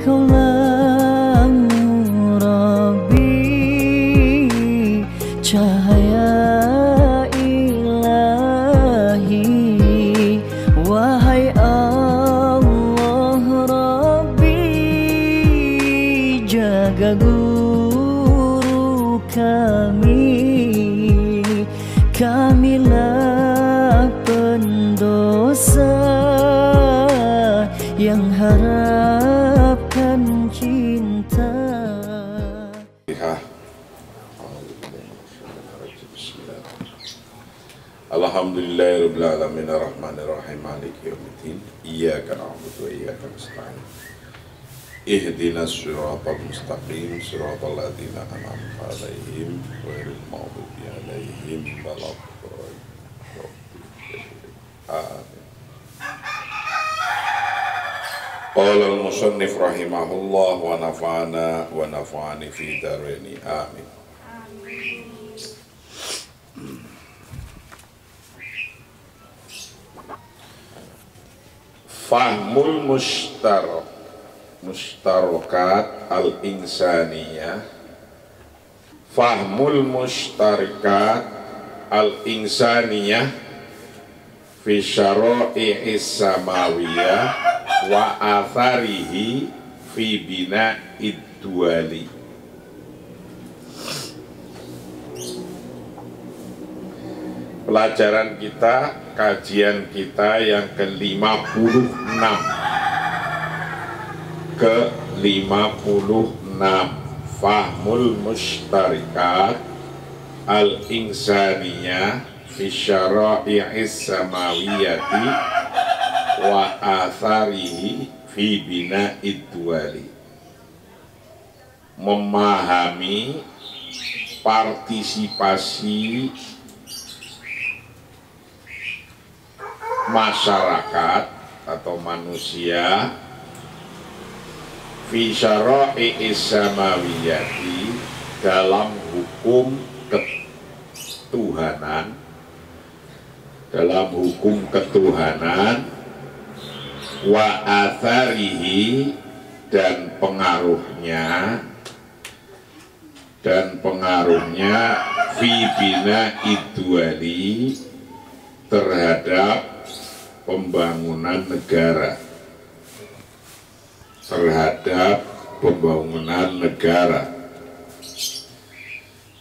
Kaulah Rabbi, cahaya ilahi. Wahai Allah Rabbi, jaga guru kami. Kamilah pendosa yang harapkan cinta. Alhamdulillahirabbil alamin arrahmanir rahim maliki yaumiddin iyyaka na'budu wa iyyaka nasta'in ihdinas siratal mustaqim siratal ladzina an'amta 'alaihim ghairil maghdubi 'alaihim waladdallin. Amin. Qala al-musannif rahimahullah wa nafa'ana wa nafa'ani fi daraini amin. Fahmul mustarakat al-insaniyah. Fahmul mustarakat al-insaniyah fi syara'i'is samawiyah wa atharihi fi bina'id duwali. Pelajaran kita, kajian kita yang ke-56. Fahmul mustarikat al-insaniyah fi syara'i'is samawiyati wa atharihi fi bina'id duwali. Memahami partisipasi masyarakat atau manusia fi syara'i'is samawiyati, dalam hukum ketuhanan, wa atharihi, dan pengaruhnya fi bina'id duwali, terhadap pembangunan negara,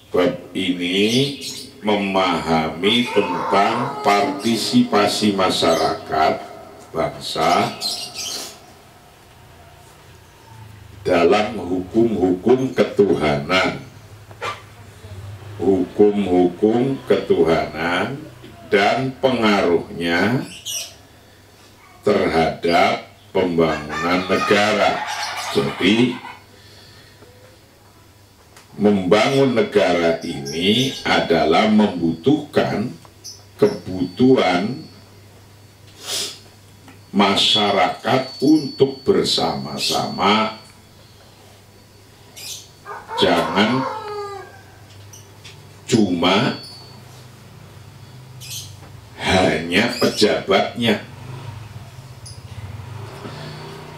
Bab ini memahami tentang partisipasi masyarakat bangsa dalam hukum-hukum ketuhanan, dan pengaruhnya terhadap pembangunan negara. Jadi membangun negara ini adalah membutuhkan kebutuhan masyarakat untuk bersama-sama. Jangan cuma hanya pejabatnya,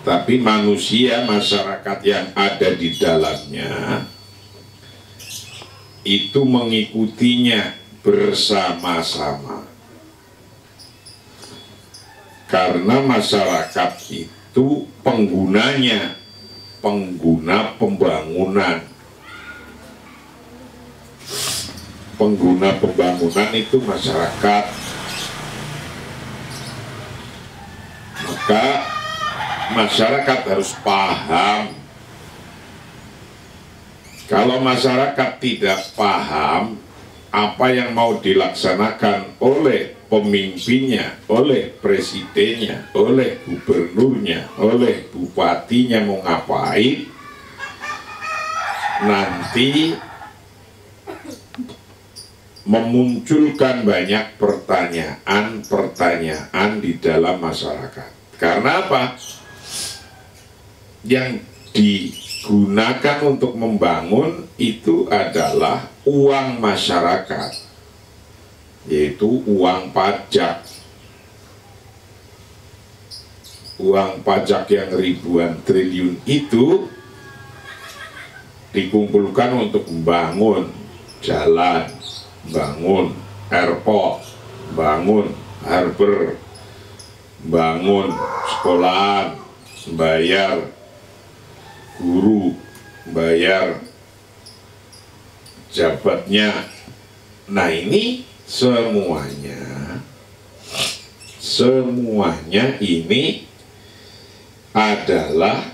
tapi manusia, masyarakat yang ada di dalamnya itu mengikutinya bersama-sama. Karena masyarakat itu pengguna pembangunan. Pengguna pembangunan itu masyarakat. Maka masyarakat harus paham. Kalau masyarakat tidak paham apa yang mau dilaksanakan oleh pemimpinnya, oleh presidennya, oleh gubernurnya, oleh bupatinya mau ngapain, nanti memunculkan banyak pertanyaan di dalam masyarakat. Karena apa? Yang digunakan untuk membangun itu adalah uang masyarakat, yaitu uang pajak. uang pajak yang ribuan triliun itu dikumpulkan untuk membangun jalan, bangun airport, bangun harbor, bangun sekolahan, bayar guru, bayar jabatnya. Nah, ini semuanya ini adalah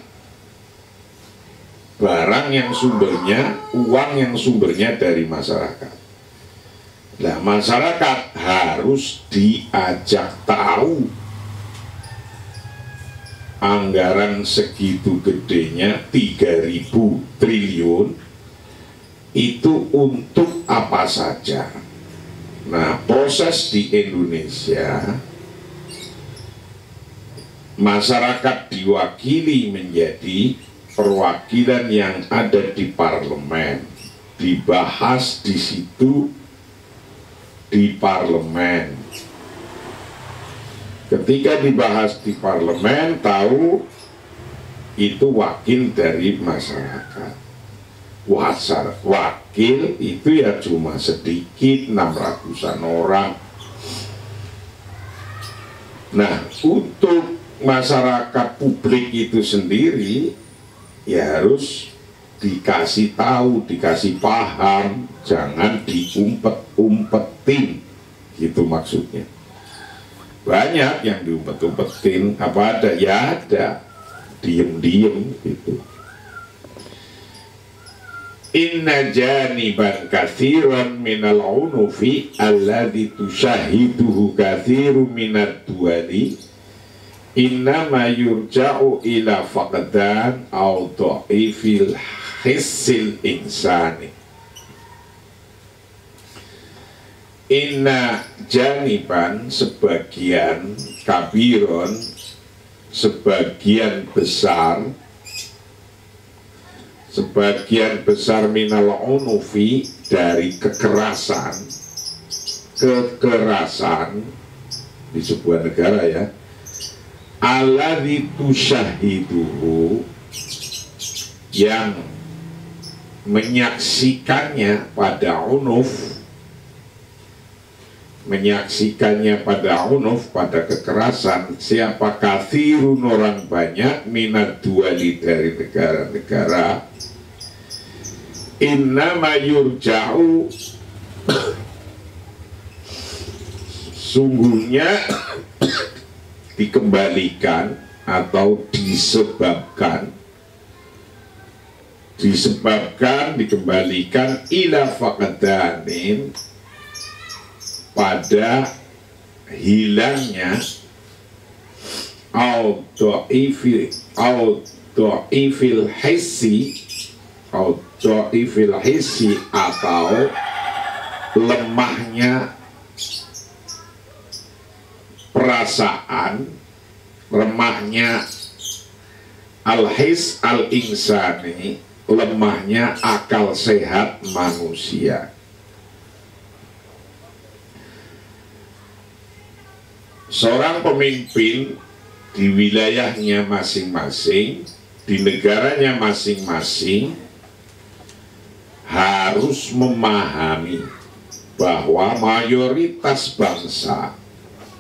barang yang sumbernya, uang yang sumbernya dari masyarakat. Nah, masyarakat harus diajak tahu anggaran segitu gedenya 3.000 triliun itu untuk apa saja. Nah, proses di Indonesia, masyarakat diwakili menjadi perwakilan yang ada di parlemen, dibahas di situ di parlemen. Ketika dibahas di parlemen, tahu itu wakil dari masyarakat. Wakil itu ya cuma sedikit, 600-an orang. Nah, untuk masyarakat publik itu sendiri ya harus dikasih tahu, dikasih paham, jangan diumpet-umpetin, gitu maksudnya. Banyak yang diumpet-umpetin, apa ada? Ya ada, diem-diem gitu. Inna janiban kathiran minal unufi alladhi tushahiduhu kathiru minad duwali innama yurja'u ila faqdan au dha'ifil hissil insani. Inna janiban sebagian, kabiron sebagian besar minal unufi dari kekerasan di sebuah negara ya, alladzi tushahiduhu yang menyaksikannya pada unuf, pada kekerasan. Siapa? Kathirun, orang banyak, minat duali, dari negara-negara. Innama yurja'u, sungguhnya dikembalikan atau dikembalikan ila faqdanin, pada hilangnya au dha'ifil hissi atau lemahnya perasaan, lemahnya al-his al-insani, lemahnya akal sehat manusia. Seorang pemimpin di wilayahnya masing-masing, di negaranya masing-masing, harus memahami bahwa mayoritas bangsa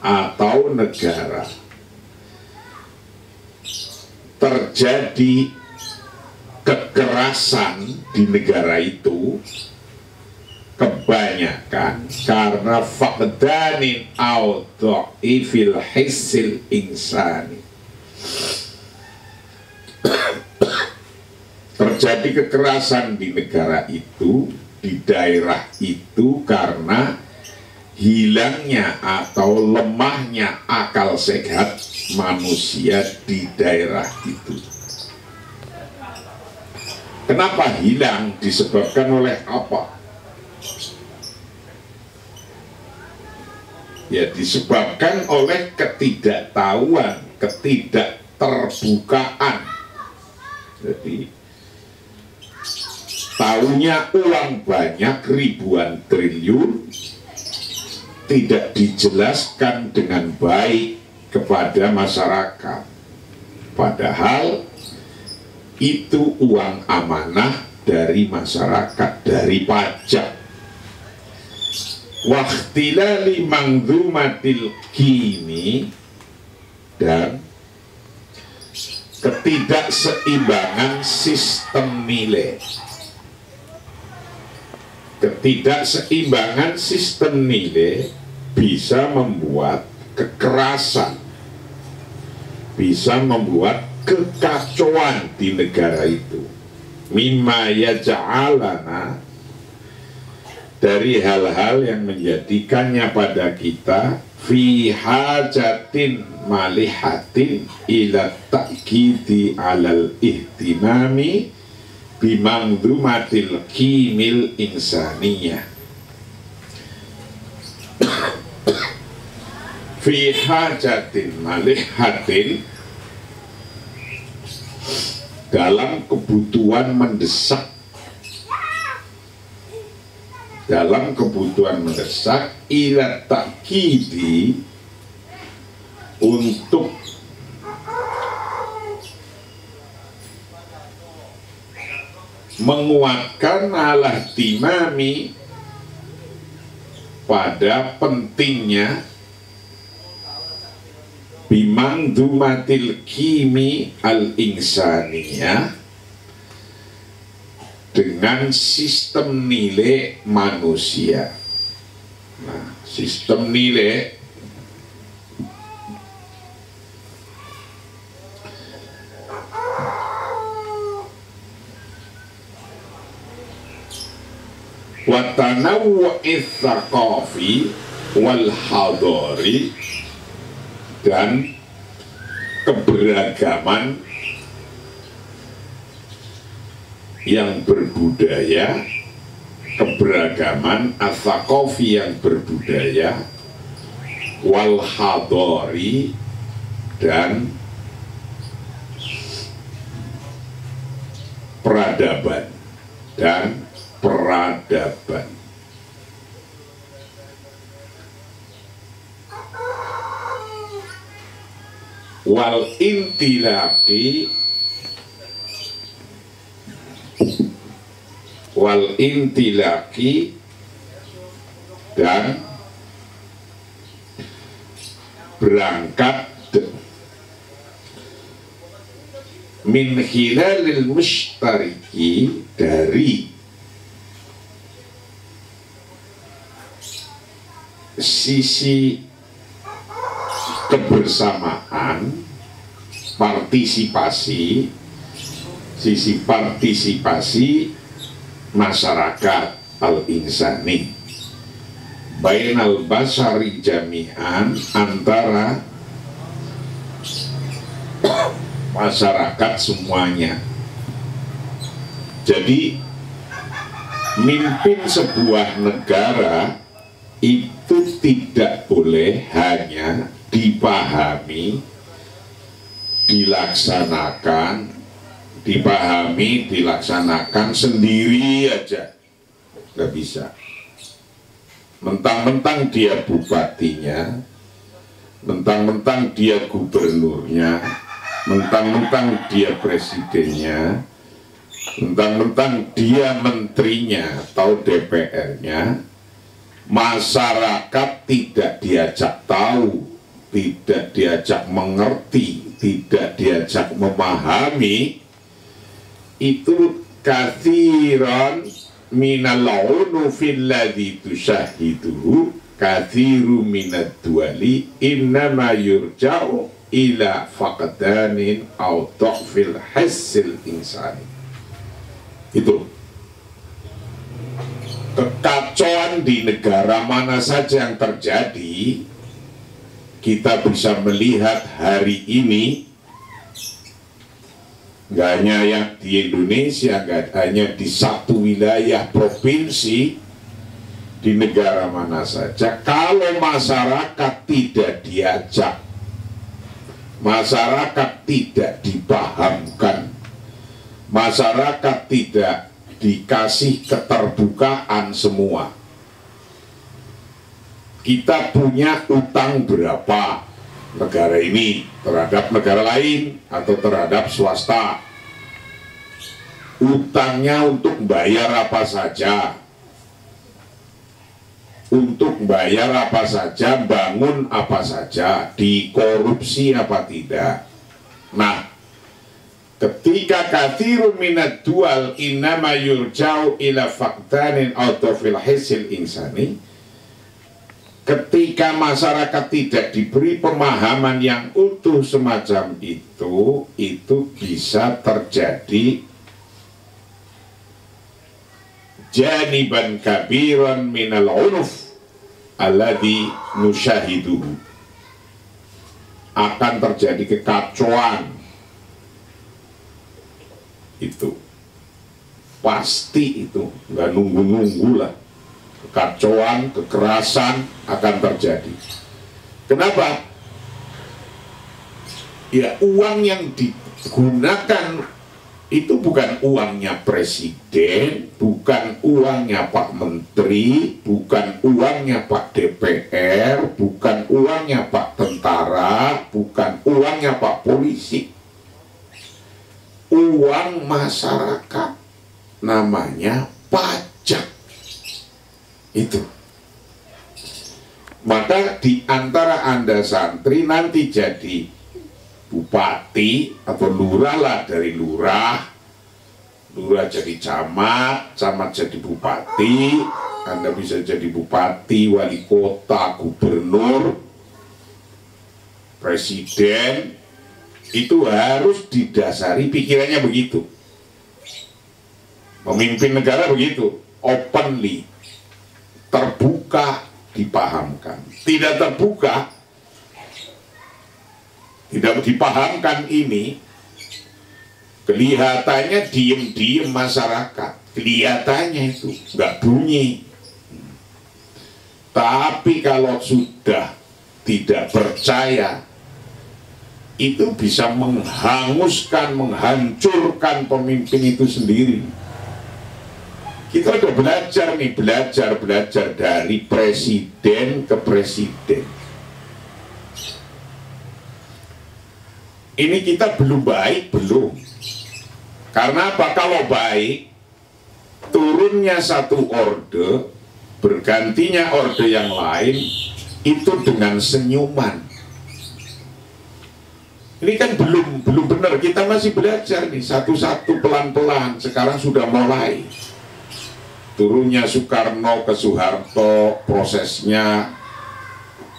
atau negara terjadi kekerasan di negara itu kebanyakan karena faqdanin au dha'ifil hissil insani. Terjadi kekerasan di negara itu, di daerah itu, karena hilangnya atau lemahnya akal sehat manusia di daerah itu. Kenapa hilang? Disebabkan oleh apa? Ya, disebabkan oleh ketidaktahuan, ketidakterbukaan. Jadi taunya uang banyak ribuan triliun tidak dijelaskan dengan baik kepada masyarakat. Padahal itu uang amanah dari masyarakat, dari pajak. Waqtilali mangdumatil kini, dan ketidakseimbangan sistem nilai. Ketidakseimbangan sistem nilai bisa membuat kekerasan, bisa membuat kekacauan di negara itu. Mimma yaj'alana, dari hal-hal yang menjadikannya pada kita fi hajatin malihatin ila ta'kidi alal ihtimami bimangdumatil kimil insaniyah. Fi hajatin malihatin, dalam kebutuhan mendesak, dalam kebutuhan mendesak ila ta'kidi, untuk menguatkan ala timami, pada pentingnya bimangdumatil kimi al insaniyah, dengan sistem nilai manusia. Nah, sistem nilai watanawwu'its tsaqafi wal hadari, dan keberagaman yang berbudaya, keberagaman ats-tsaqafi yang berbudaya, wal hadari, dan peradaban dan peradaban. Wal intilaqi, wal intilaqi, dan berangkat min hilalil mushtariki, dari sisi kebersamaan, partisipasi, sisi partisipasi masyarakat al-insani, bainal basari jami'an, antara masyarakat semuanya. Jadi mimpin sebuah negara itu tidak boleh hanya dipahami, dilaksanakan sendiri aja, nggak bisa. Mentang-mentang dia bupatinya, mentang-mentang dia gubernurnya, mentang-mentang dia presidennya, mentang-mentang dia menterinya atau DPR-nya, masyarakat tidak diajak tahu, tidak diajak mengerti, tidak diajak memahami, itu kathiran minal unufil ladzi tusyahiduhu kathiru minad duwali innama yurja'u ila faqdanin au dhafil hassil insani. Itu kekacauan di negara mana saja yang terjadi, kita bisa melihat hari ini, nggak hanya yang di Indonesia, nggak hanya di satu wilayah provinsi, di negara mana saja, kalau masyarakat tidak diajak, masyarakat tidak dipahamkan, masyarakat tidak dikasih keterbukaan semua. Kita punya utang berapa, negara ini terhadap negara lain atau terhadap swasta. Utangnya untuk bayar apa saja, untuk bayar apa saja, bangun apa saja, dikorupsi apa tidak. Nah, ketika kathirun minad dual innama yurja'u ila faqdanin atau fil hisil insani, ketika masyarakat tidak diberi pemahaman yang utuh semacam itu bisa terjadi janiban kabiran minal unuf alladhi nusyahiduhu, akan terjadi kekacauan. Itu pasti, itu nggak nunggu-nunggu lah, kekacauan, kekerasan akan terjadi. Kenapa? Ya, uang yang digunakan itu bukan uangnya presiden, bukan uangnya Pak Menteri, bukan uangnya Pak DPR, bukan uangnya Pak Tentara, bukan uangnya Pak Polisi. Uang masyarakat, namanya pajak. Itu. Maka di antara Anda santri nanti jadi bupati atau lurah lah, dari lurah jadi camat, camat jadi bupati, Anda bisa jadi bupati, wali kota, gubernur, presiden. Itu harus didasari pikirannya begitu. Memimpin negara begitu, openly, terbuka, dipahamkan. Tidak terbuka, tidak dipahamkan, ini kelihatannya diem-diem masyarakat, kelihatannya itu nggak bunyi. Tapi kalau sudah tidak percaya, itu bisa menghanguskan, menghancurkan pemimpin itu sendiri. Kita udah belajar nih, belajar dari presiden ke presiden. Ini kita belum baik, belum. Karena apa? Kalau baik, turunnya satu orde, bergantinya orde yang lain, itu dengan senyuman. Ini kan belum benar, kita masih belajar nih, satu-satu pelan-pelan. Sekarang sudah mulai. Turunnya Soekarno ke Soeharto, prosesnya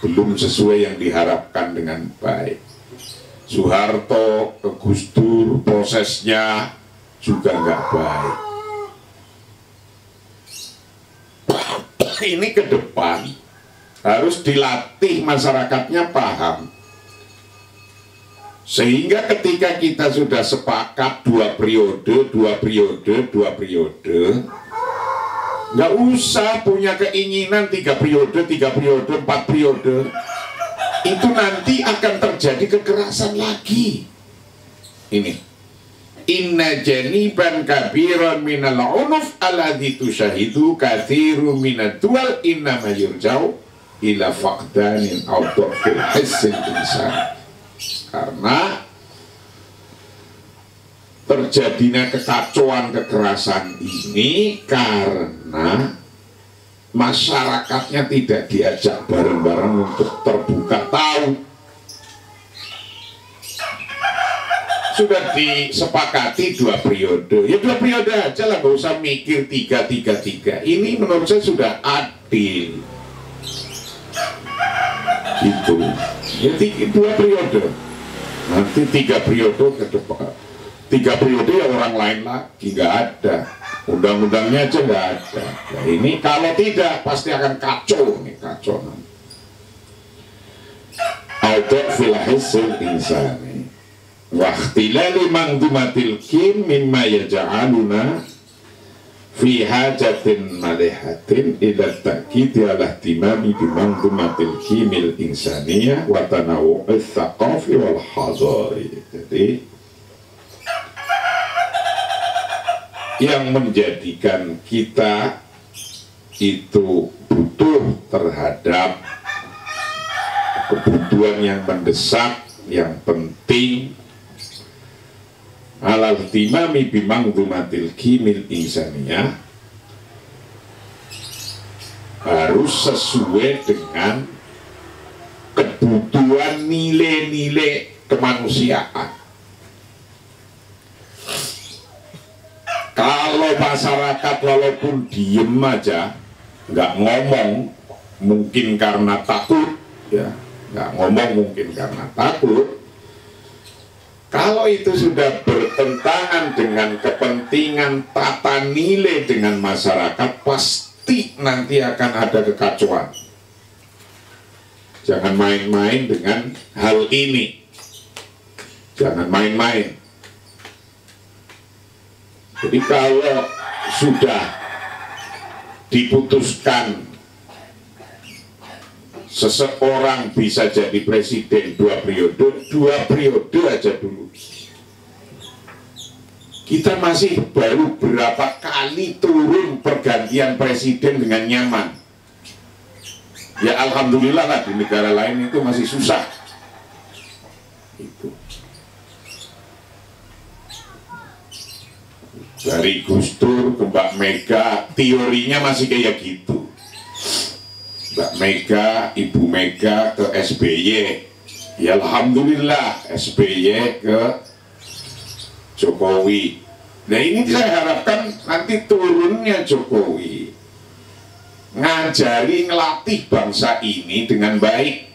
belum sesuai yang diharapkan dengan baik. Soeharto ke Gus Dur, prosesnya juga nggak baik. Ini ke depan harus dilatih masyarakatnya paham, sehingga ketika kita sudah sepakat 2 periode, nggak usah punya keinginan 3 periode, 4 periode. Itu nanti akan terjadi kekerasan lagi. Ini, inna janiban kabiran minal unuf alladhi tusyahidu kathiru minad dual innama yurja'u ila faqdanin aw dhafil hissil insan. Karena terjadinya kekacauan, kekerasan ini karena masyarakatnya tidak diajak bareng-bareng untuk terbuka tahu. Sudah disepakati 2 periode, ya 2 periode aja lah, gak usah mikir 3. Ini menurut saya sudah adil. Gitu. Ya 2 periode. Nanti 3 periode ke depan. 3 periode ya orang lain lagi, nggak ada. Undang-undangnya aja nggak ada. Nah, ini kalau tidak pasti akan kacau nih, kacau. Ada filahisil insani waqtilali mangdumatil kim mimma yaja'aluna fi hajatin malihatin ila ta'kidi ala ihtimami bi mangdumatil kimil insaniyah wa tanawu'is thaqafi wal hadari. Jadi yang menjadikan kita itu butuh terhadap kebutuhan yang mendesak, yang penting, alal timami bimangdumatil kimil insaniyah, harus sesuai dengan kebutuhan nilai-nilai kemanusiaan. Kalau masyarakat walaupun diem aja, nggak ngomong, mungkin karena takut, ya, nggak ngomong mungkin karena takut. Kalau itu sudah bertentangan dengan kepentingan tata nilai dengan masyarakat, pasti nanti akan ada kekacauan. Jangan main-main dengan hal ini. Jangan main-main. Jadi kalau sudah diputuskan seseorang bisa jadi presiden 2 periode aja dulu. Kita masih baru berapa kali turun pergantian presiden dengan nyaman. Ya alhamdulillah lah, di negara lain itu masih susah. Itu. Dari Gus Dur ke Mbak Mega, teorinya masih kayak gitu. Mbak Mega, Ibu Mega ke SBY, ya alhamdulillah SBY ke Jokowi. Nah ini saya harapkan nanti turunnya Jokowi ngajari, ngelatih bangsa ini dengan baik.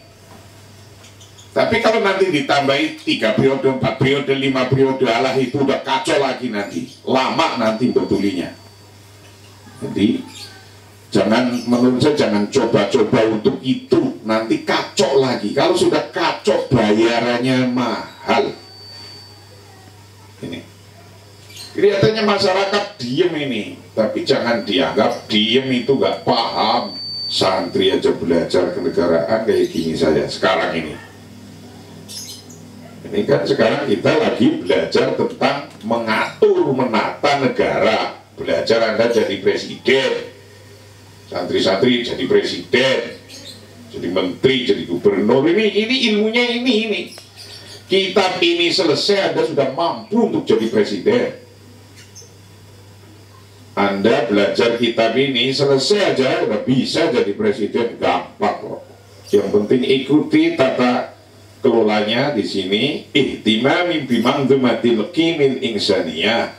Tapi kalau nanti ditambahi 3 periode, 4 periode, 5 periode, alah itu udah kacau lagi nanti. Lama nanti betulinya. Jadi jangan, menurut saya jangan coba-coba untuk itu, nanti kacau lagi. Kalau sudah kacau bayarannya mahal. Ini kelihatannya masyarakat diem ini, tapi jangan dianggap diem itu gak paham. Santri aja belajar kenegaraan kayak gini saja sekarang ini. Ini kan sekarang kita lagi belajar tentang mengatur, menata negara. Belajar Anda jadi presiden, santri-santri jadi presiden, jadi menteri, jadi gubernur. Ini ilmunya ini. Kitab ini selesai, Anda sudah mampu untuk jadi presiden. Anda belajar kitab ini selesai aja, udah bisa jadi presiden, gampang kok. Yang penting ikuti tata kelolanya di sini. Ihtimami bimangdumatil kimil insaniyah,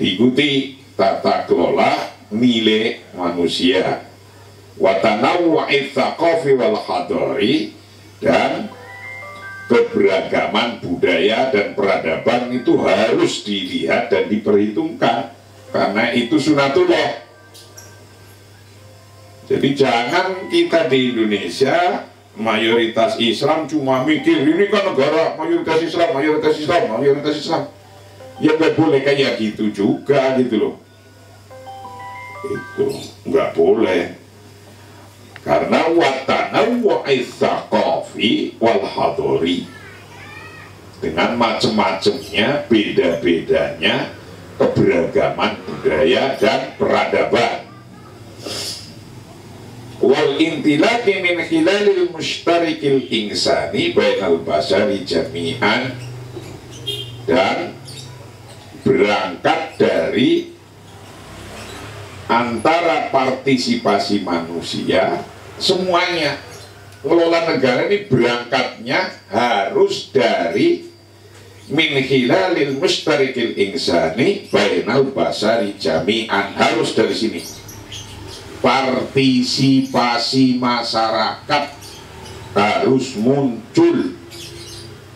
diikuti tata kelola nilai manusia, watanawwa'its tsaqafi wal hadari, dan keberagaman budaya dan peradaban itu harus dilihat dan diperhitungkan, karena itu sunatullah. Jadi jangan kita di Indonesia mayoritas Islam cuma mikir ini kan negara mayoritas Islam. Ya nggak boleh kayak gitu juga gitu loh. Itu nggak boleh. Karena watanawwa'its tsaqafi wal hadari, dengan macam-macamnya, beda-bedanya keberagaman budaya dan peradaban. Wal intilaqi min khilalil mushtarikil insani bainal basari jami'an, dan berangkat dari antara partisipasi manusia semuanya. Ngelola negara ini berangkatnya harus dari min khilalil mushtarikil insani bainal basari jami'an, harus dari sini. Partisipasi masyarakat harus muncul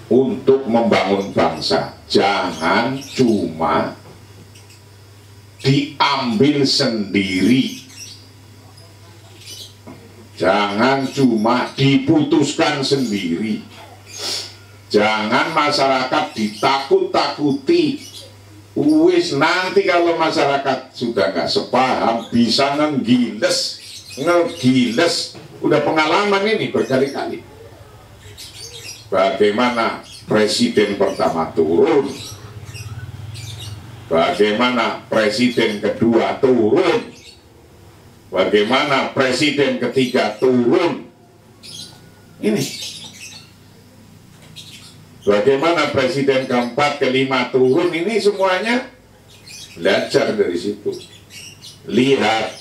untuk membangun bangsa. Jangan cuma diambil sendiri, jangan cuma diputuskan sendiri, jangan masyarakat ditakut-takuti. Wis nanti kalau masyarakat sudah nggak sepaham bisa ngegiles. Udah pengalaman ini berkali-kali. Bagaimana presiden pertama turun, bagaimana presiden kedua turun, bagaimana presiden ketiga turun. Ini bagaimana presiden keempat, kelima turun, ini semuanya belajar dari situ. Lihat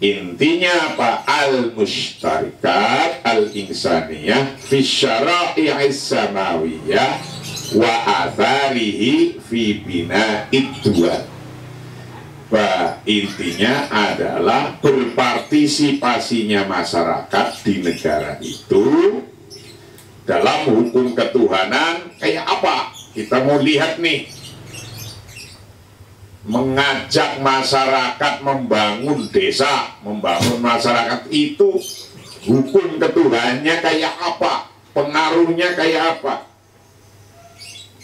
intinya apa? Al-mushtarikat al-insaniyah fi syara'i'is samawiyah wa atharihi fi bina'id duwal. Intinya adalah berpartisipasinya masyarakat di negara itu dalam hukum ketuhanan kayak apa? Kita mau lihat nih, mengajak masyarakat membangun desa, membangun masyarakat itu hukum ketuhanannya kayak apa? Pengaruhnya kayak apa?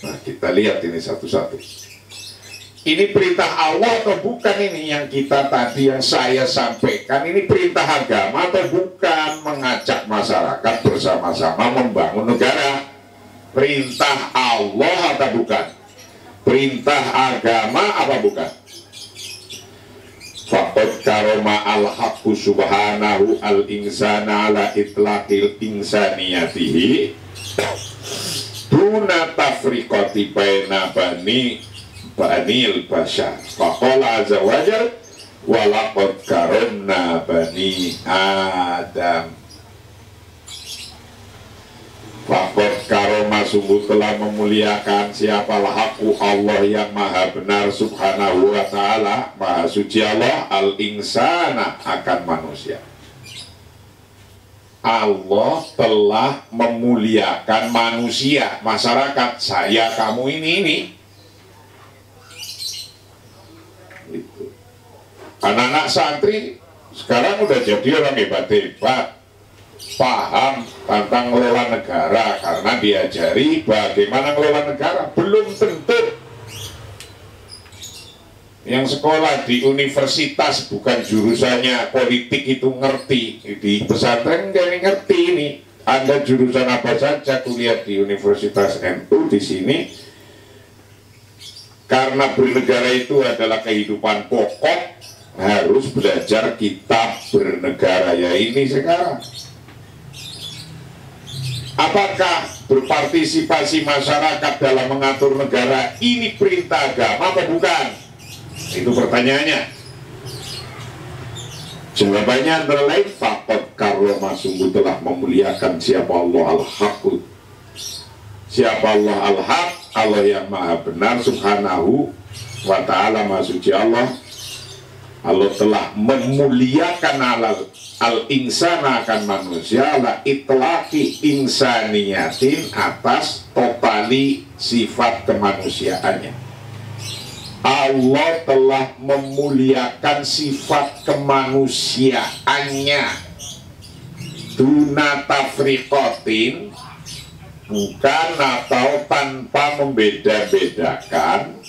Nah, kita lihat ini satu-satu. Ini perintah Allah atau bukan ini yang kita tadi, yang saya sampaikan? Ini perintah agama atau bukan? Mengajak masyarakat bersama-sama membangun negara. Perintah Allah atau bukan? Perintah agama apa bukan? Faqad karoma al-haqqu subhanahu al-insana ala itlaqil insaniyatihi duna tafriqati baina banil bashar. Faqala azza wajal walaqad karomna bani Adam. Faqad karoma, sungguh telah memuliakan siapalah aku Allah yang maha benar subhanahu wa ta'ala, maha suci Allah, al-insana, akan manusia. Allah telah memuliakan manusia, masyarakat, saya, kamu, ini. Anak-anak santri sekarang udah jadi orang hebat-hebat, paham tentang ngelola negara karena diajari bagaimana ngelola negara. Belum tentu yang sekolah di universitas bukan jurusannya politik itu ngerti. Di pesantren nggak ngerti ini. Anda jurusan apa saja kuliah di Universitas NU di sini, karena bernegara itu adalah kehidupan pokok, harus belajar kitab bernegara. Ya ini sekarang. Apakah berpartisipasi masyarakat dalam mengatur negara ini perintah agama atau bukan? Itu pertanyaannya. Jawabannya antara lain faqad karrama, sungguh telah memuliakan siapa Allah al-haq. Siapa Allah al-haq, Allah yang maha benar subhanahu wa ta'ala, maha suci Allah. Allah telah memuliakan al-insana, akan manusia, la itlaqi insaniyatin, atas totali sifat kemanusiaannya. Allah telah memuliakan sifat kemanusiaannya duna tafriqatin, bukan atau tanpa membeda-bedakan,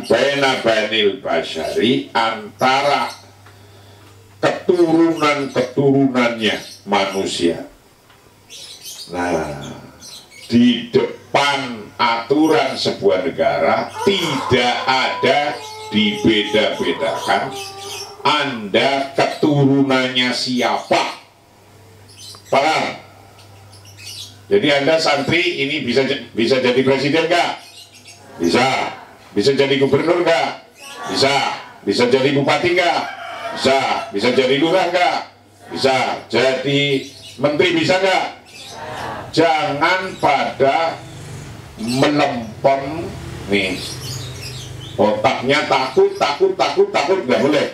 baina banil basyari, antara keturunan-keturunannya manusia. Nah, di depan aturan sebuah negara tidak ada dibeda-bedakan Anda keturunannya siapa. Paham? Jadi Anda santri ini bisa jadi presiden nggak? Bisa. Bisa jadi gubernur nggak? Bisa. Bisa jadi bupati nggak? Bisa. Bisa jadi lurah nggak? Bisa. Jadi menteri bisa nggak? Jangan pada melempem nih, otaknya takut, nggak boleh.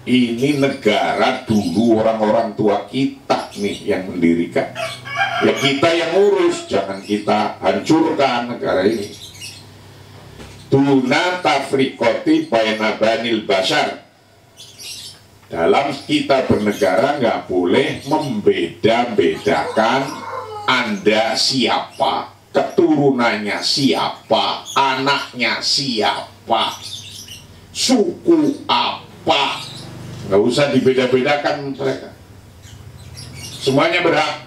Ini negara dulu orang-orang tua kita nih yang mendirikan. Ya kita yang ngurus, jangan kita hancurkan negara ini. Duna tafriqati baina banil bashar. Dalam kita bernegara nggak boleh membeda-bedakan Anda siapa, keturunannya siapa, anaknya siapa, suku apa. Nggak usah dibeda-bedakan mereka. Semuanya berhak.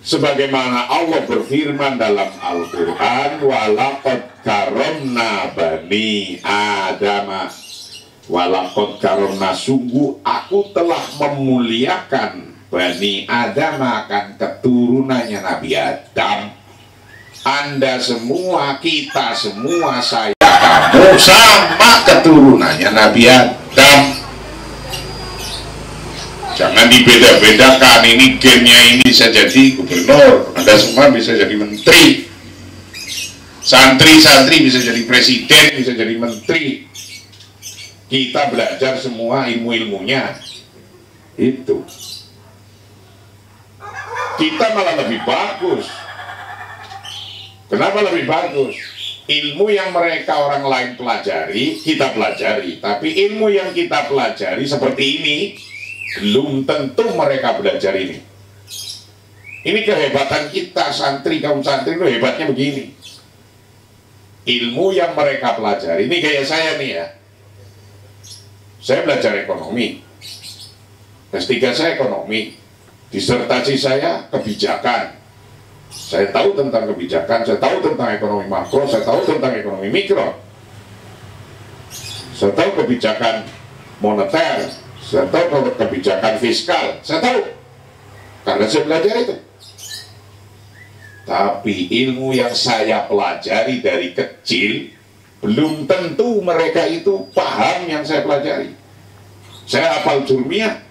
Sebagaimana Allah berfirman dalam Al-Quran, walaqad karomna bani Adama. Walaqad karomna, sungguh aku telah memuliakan Bani Adam, akan keturunannya Nabi Adam. Anda semua, kita semua, saya, kamu sama keturunannya Nabi Adam. Jangan dibeda-bedakan, ini gennya ini bisa jadi gubernur, Anda semua bisa jadi menteri, santri-santri bisa jadi presiden, bisa jadi menteri. Kita belajar semua ilmu-ilmunya itu. Kita malah lebih bagus. Kenapa lebih bagus? Ilmu yang mereka orang lain pelajari, kita pelajari. Tapi ilmu yang kita pelajari seperti ini, belum tentu mereka belajar ini. Ini kehebatan kita, santri, kaum santri itu hebatnya begini. Ilmu yang mereka pelajari, ini kayak saya nih ya. Saya belajar ekonomi. S3 saya ekonomi. Disertasi saya kebijakan. Saya tahu tentang kebijakan, saya tahu tentang ekonomi makro, saya tahu tentang ekonomi mikro. Saya tahu kebijakan moneter, saya tahu kebijakan fiskal, saya tahu. Karena saya belajar itu. Tapi ilmu yang saya pelajari dari kecil, belum tentu mereka itu paham yang saya pelajari. Saya hafal jurmiyah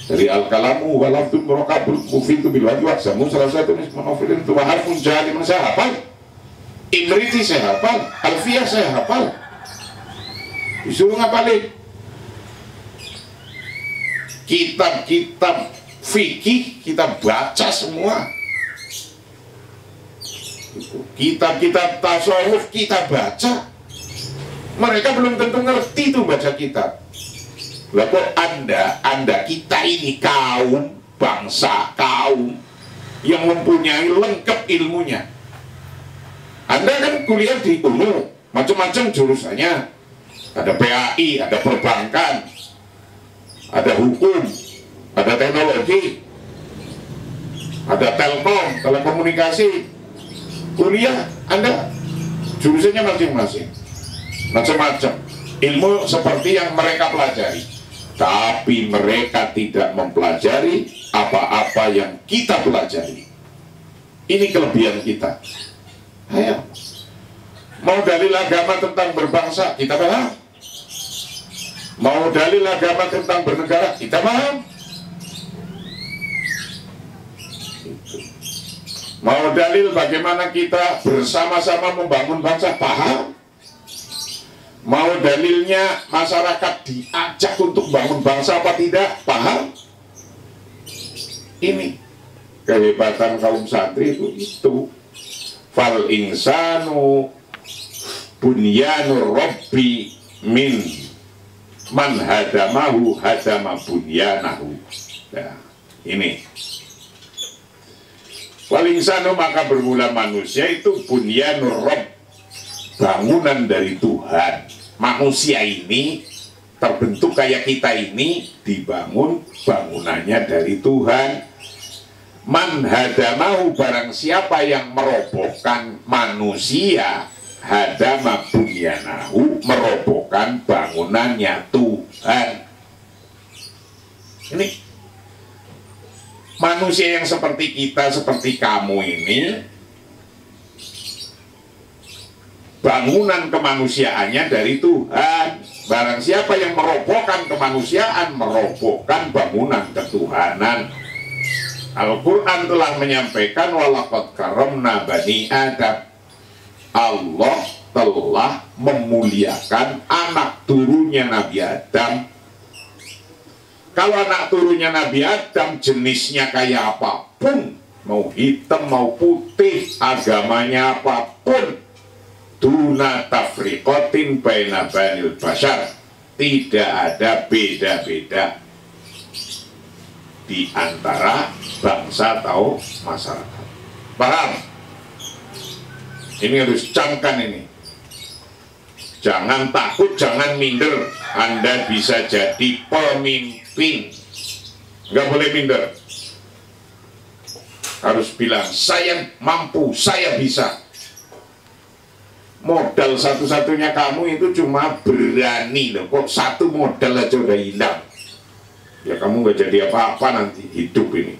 dari al-kalamu walafdun murakabul mufidu bilwadi waksamu, salah satu nismanofilin itu harfun jaliman, saya hafal. Imriti saya hafal, alfiyah saya hafal. Disuruh ngapalin kitab-kitab fikih kita baca semua. Kitab-kitab tasawuf kita baca. Mereka belum tentu ngerti tuh baca kitab. Lah kok Anda kita ini kaum, bangsa, kaum yang mempunyai lengkap ilmunya. Anda kan kuliah di UNU, macam-macam jurusannya. Ada PAI, ada perbankan, ada hukum, ada teknologi, ada telkom, telekomunikasi. Kuliah Anda jurusannya masing-masing, macam-macam ilmu seperti yang mereka pelajari, tapi mereka tidak mempelajari apa-apa yang kita pelajari. Ini kelebihan kita. Ayo, mau dalil agama tentang berbangsa, kita paham. Mau dalil agama tentang bernegara, kita paham. Mau dalil bagaimana kita bersama-sama membangun bangsa, paham. Mau dalilnya masyarakat diajak untuk bangun bangsa apa tidak, paham. Ini kehebatan kaum santri itu. Fal insanu bunyanur rabbi min man hadamahu hadama bunyanahu. Nah, ini wal insanu, maka bermula manusia itu bunyanur rabb, bangunan dari Tuhan. Manusia ini terbentuk kayak kita ini, dibangun bangunannya dari Tuhan. Man hadamahu, barang siapa yang merobohkan manusia, hadama bunyanahu, merobohkan bangunannya Tuhan. Ini manusia yang seperti kita, seperti kamu ini, bangunan kemanusiaannya dari Tuhan. Barang siapa yang merobohkan kemanusiaan, merobohkan bangunan ketuhanan. Al-Quran telah menyampaikan walaqad karomna bani Adam. Allah telah memuliakan anak turunnya Nabi Adam. Kalau anak turunnya Nabi Adam jenisnya kayak apapun, mau hitam mau putih, agamanya apapun, duna tafriqatin baina banil bashar, tidak ada beda-beda di antara bangsa atau masyarakat. Paham? Ini harus camkan ini. Jangan takut, jangan minder. Anda bisa jadi pemimpin, nggak boleh minder. Harus bilang, saya mampu, saya bisa. Modal satu-satunya kamu itu cuma berani loh. Kok satu modal aja udah hilang? Ya kamu nggak jadi apa-apa nanti hidup ini.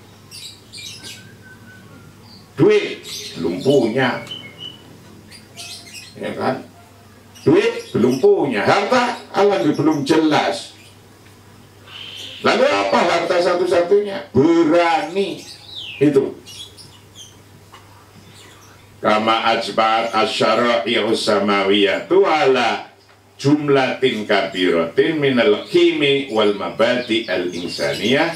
Duit belum punya, ya kan? Duit belum punya, harta Allah belum jelas. Lalu apa harta satu-satunya? Berani itu. Kama ajba'at asyara'i'u samawiyatu ala jumlatin kabiratin minal kimi wal mabadi al-insaniyah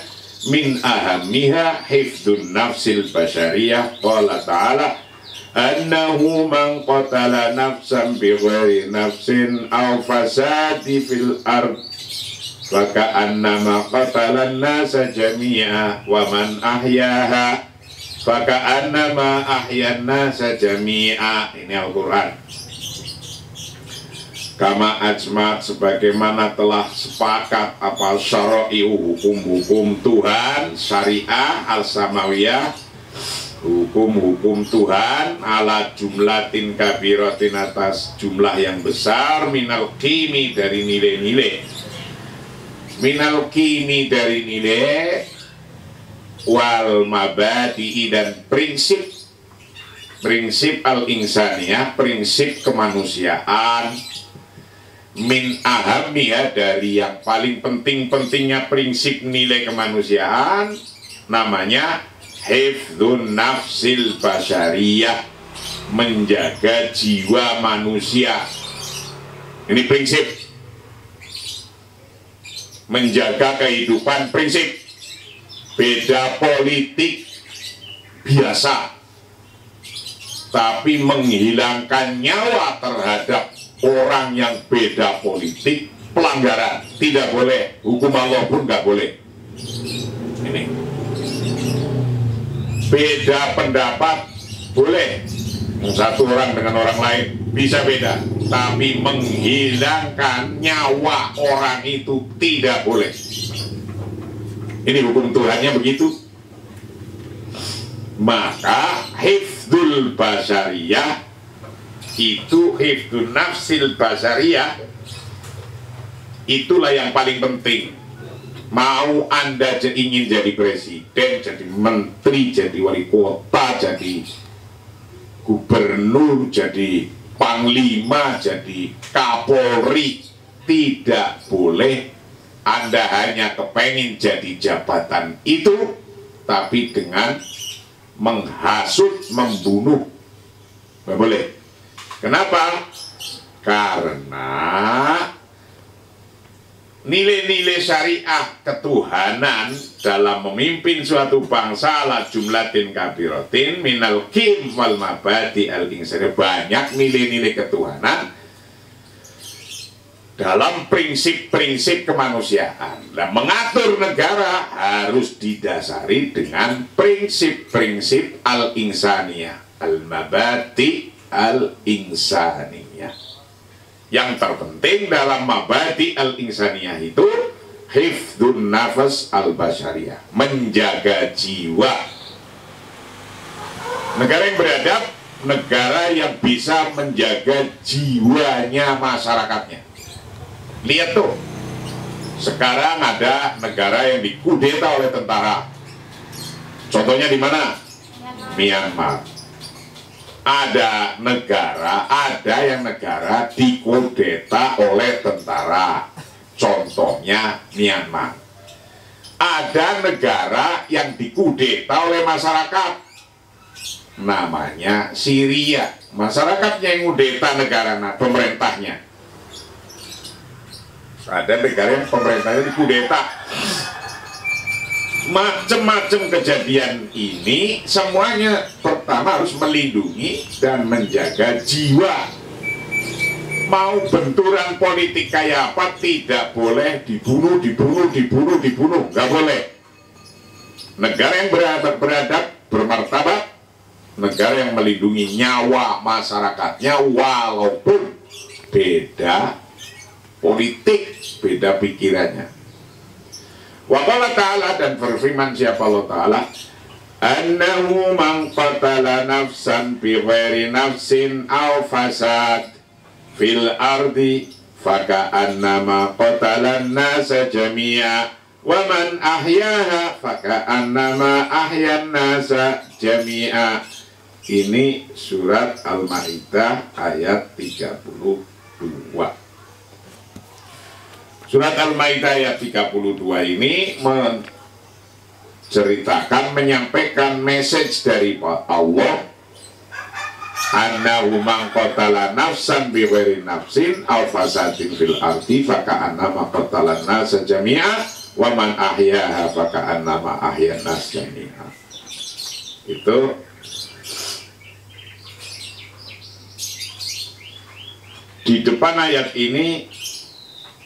min ahamiha hifdun nafsil basyariyah. Qala ta'ala annahu man qatala nafsan bighairi nafsin aw fasadi fil ard wa ka'annama qatala an-nasa jami'a wa man ahyaha faka'annama ahyan nasa jami'a. Ini Al-Quran. Kama ajma, sebagaimana telah sepakat apa syara'i'u, hukum-hukum Tuhan, syariah al-samawiyah, hukum-hukum Tuhan ala jumlatin kabiratin, atas jumlah yang besar, minal kimi, dari nilai-nilai, minal kimi, dari nilai, wal mabadi'i, dan prinsip al-insaniyah, prinsip kemanusiaan, min ahamiyah, dari yang paling penting-pentingnya prinsip nilai kemanusiaan, namanya hifdzun nafsil basyariyah, menjaga jiwa manusia. Ini prinsip menjaga kehidupan, prinsip. Beda politik biasa, tapi menghilangkan nyawa terhadap orang yang beda politik, pelanggaran, tidak boleh. Hukum Allah pun nggak boleh. Ini beda pendapat boleh, satu orang dengan orang lain bisa beda, tapi menghilangkan nyawa orang itu tidak boleh. Ini hukum Tuhannya begitu. Maka hifdzul basyariyah itu, hifdzun nafsil basyariyah, itulah yang paling penting. Mau Anda ingin jadi presiden, jadi menteri, jadi wali kota, jadi gubernur, jadi panglima, jadi kapolri, tidak boleh Anda hanya kepengen jadi jabatan itu, tapi dengan menghasut, membunuh. Nggak boleh. Kenapa? Karena nilai-nilai syariah ketuhanan dalam memimpin suatu bangsa ala jumlatin kabiratin minal kim wal mabadi al-insani, banyak nilai-nilai ketuhanan dalam prinsip-prinsip kemanusiaan. Nah, mengatur negara harus didasari dengan prinsip-prinsip al-insaniyah, al-mabadi al-insaniyah. Yang terpenting dalam mabadi al-insaniyah itu hifdzun nafas al-basyariyah, menjaga jiwa. Negara yang beradab, negara yang bisa menjaga jiwanya masyarakatnya. Lihat tuh, sekarang ada negara yang dikudeta oleh tentara. Contohnya di mana? Myanmar. Ada yang negara dikudeta oleh tentara. Contohnya Myanmar. Ada negara yang dikudeta oleh masyarakat. Namanya Syria. Masyarakatnya yang kudeta negara, pemerintahnya. Ada negara yang pemerintahnya dikudeta. Macam-macam kejadian ini semuanya pertama harus melindungi dan menjaga jiwa. Mau benturan politik kayak apa, tidak boleh dibunuh, nggak boleh. Negara yang beradab, bermartabat, negara yang melindungi nyawa masyarakatnya walaupun beda politik, beda pikirannya. Wa qala ta'ala, dan berfirman siapa Allah Ta'ala, annahu man qatala nafsan bi ghairi nafsin aw fasad fil ardi faka'annama qatalan nasa jami'a wa man ahyaha faka'annama ahyan nasa jami'a. Ini surat Al-Maidah ayat 32. Surat Al-Maidah ayat 32 ini menceritakan, menyampaikan message dari Allah, annahu man qatala nafsan bighairi nafsin aw fasadin fil ardi faka'annama qatalan nasa jami'a wa man ahyaha faka'annama ahyan nas jami'a. Itu di depan ayat ini,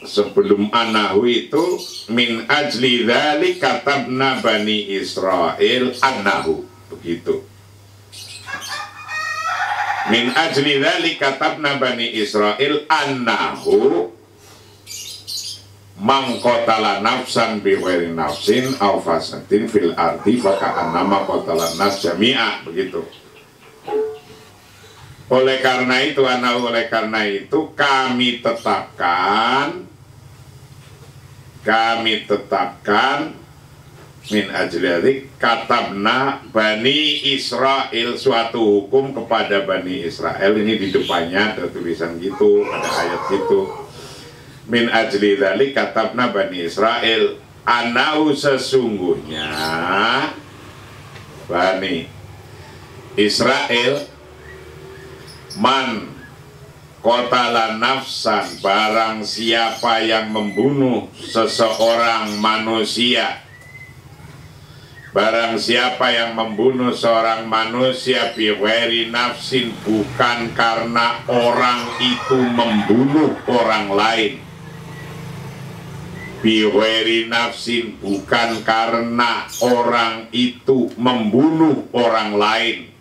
sebelum anahu itu, min ajli dzalik katabna bani Israel annahu, begitu. Min ajli dzalik katabna bani Israel annahu man qatala nafsan bighairi nafsin aw fasadin fil ardi faka'annama qatalan nas jami'a, begitu. Oleh karena itu kami tetapkan min ajli katabna bani Israel, suatu hukum kepada bani Israel. Ini di depannya ada tulisan gitu, ada ayat gitu. Min ajli dzalik katabna bani Israel anau, sesungguhnya bani Israel man qatala nafsan, barang siapa yang membunuh seseorang manusia, barang siapa yang membunuh seorang manusia bighairi nafsin, bukan karena orang itu membunuh orang lain, bighairi nafsin, bukan karena orang itu membunuh orang lain.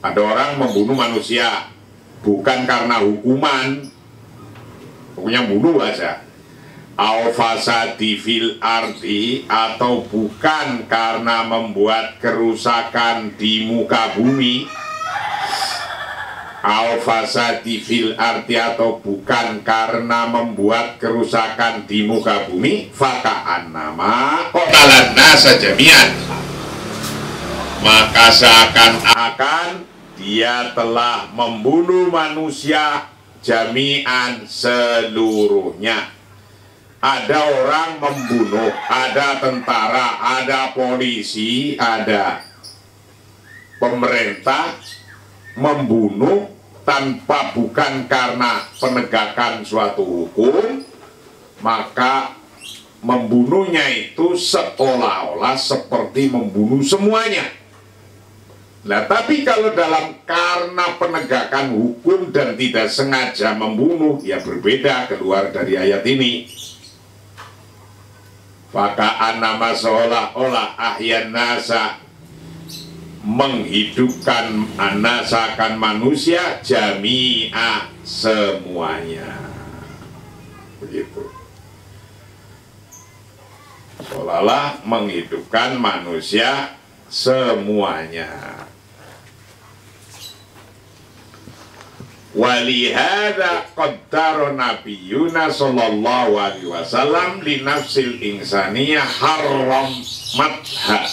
Ada orang membunuh manusia bukan karena hukuman, pokoknya bunuh aja. Au fasadi fil ardi, atau bukan karena membuat kerusakan di muka bumi. Au fasadi fil ardi, atau bukan karena membuat kerusakan di muka bumi. Faka'annama qatalan nasa jami'an, maka seakan-akan dia telah membunuh manusia jami'an, seluruhnya. Ada orang membunuh, ada tentara, ada polisi, ada pemerintah membunuh tanpa, bukan karena penegakan suatu hukum, maka membunuhnya itu seolah-olah seperti membunuh semuanya. Nah, tapi kalau dalam karena penegakan hukum dan tidak sengaja membunuh, ya berbeda, keluar dari ayat ini. Faka'annama, seolah-olah ahyan nasa, menghidupkan anasakan manusia jami'a, semuanya, begitu. Seolah-olah menghidupkan manusia semuanya. Walihada qaddara nabiyuna sallallahu alaihi wasallam li nafsil insaniyah haram madha.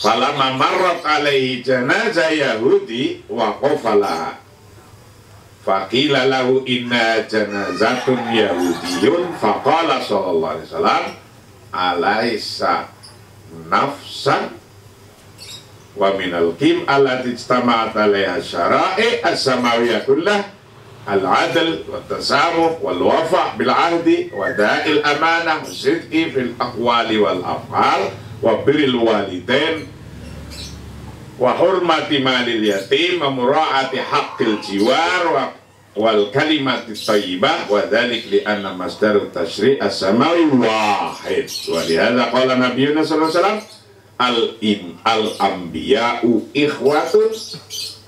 Falamma marrat alaihi janazah yahudi wa qafala faqila lahu inna janazatun yahudiyun faqala sallallahu alaihi wasallam alaisa nafsan wa minal kim allati ijtama'at 'alaiha syara'i as-samawiyah kullah al-'adl wa tasamuh wal wafa' bil 'ahdi wa da'il amanah wa sidqi fil aqwali wal af'al wa birril walidain wa hurmati malil yatim wa mura'ati haqqil jiwar wal kalimati thayyibah wa dzalik li anna masdarut tasyri' as-samawi wahid. Wa li hadza qala nabiyuna sallallahu alaihi wasallam al-anbiya'u ikhwatun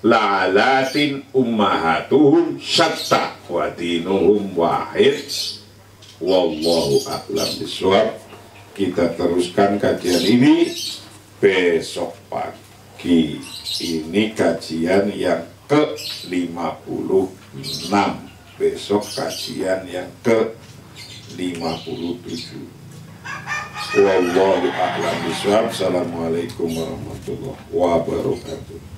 la'alatin ummahatuhum syatta wa dinuhum wahid. Wallahu a'lam bishawab. Kita teruskan kajian ini besok pagi. Ini kajian yang ke-56. besok kajian yang ke-57. Wallahu a'lam bishawab. Assalamualaikum warahmatullahi wabarakatuh.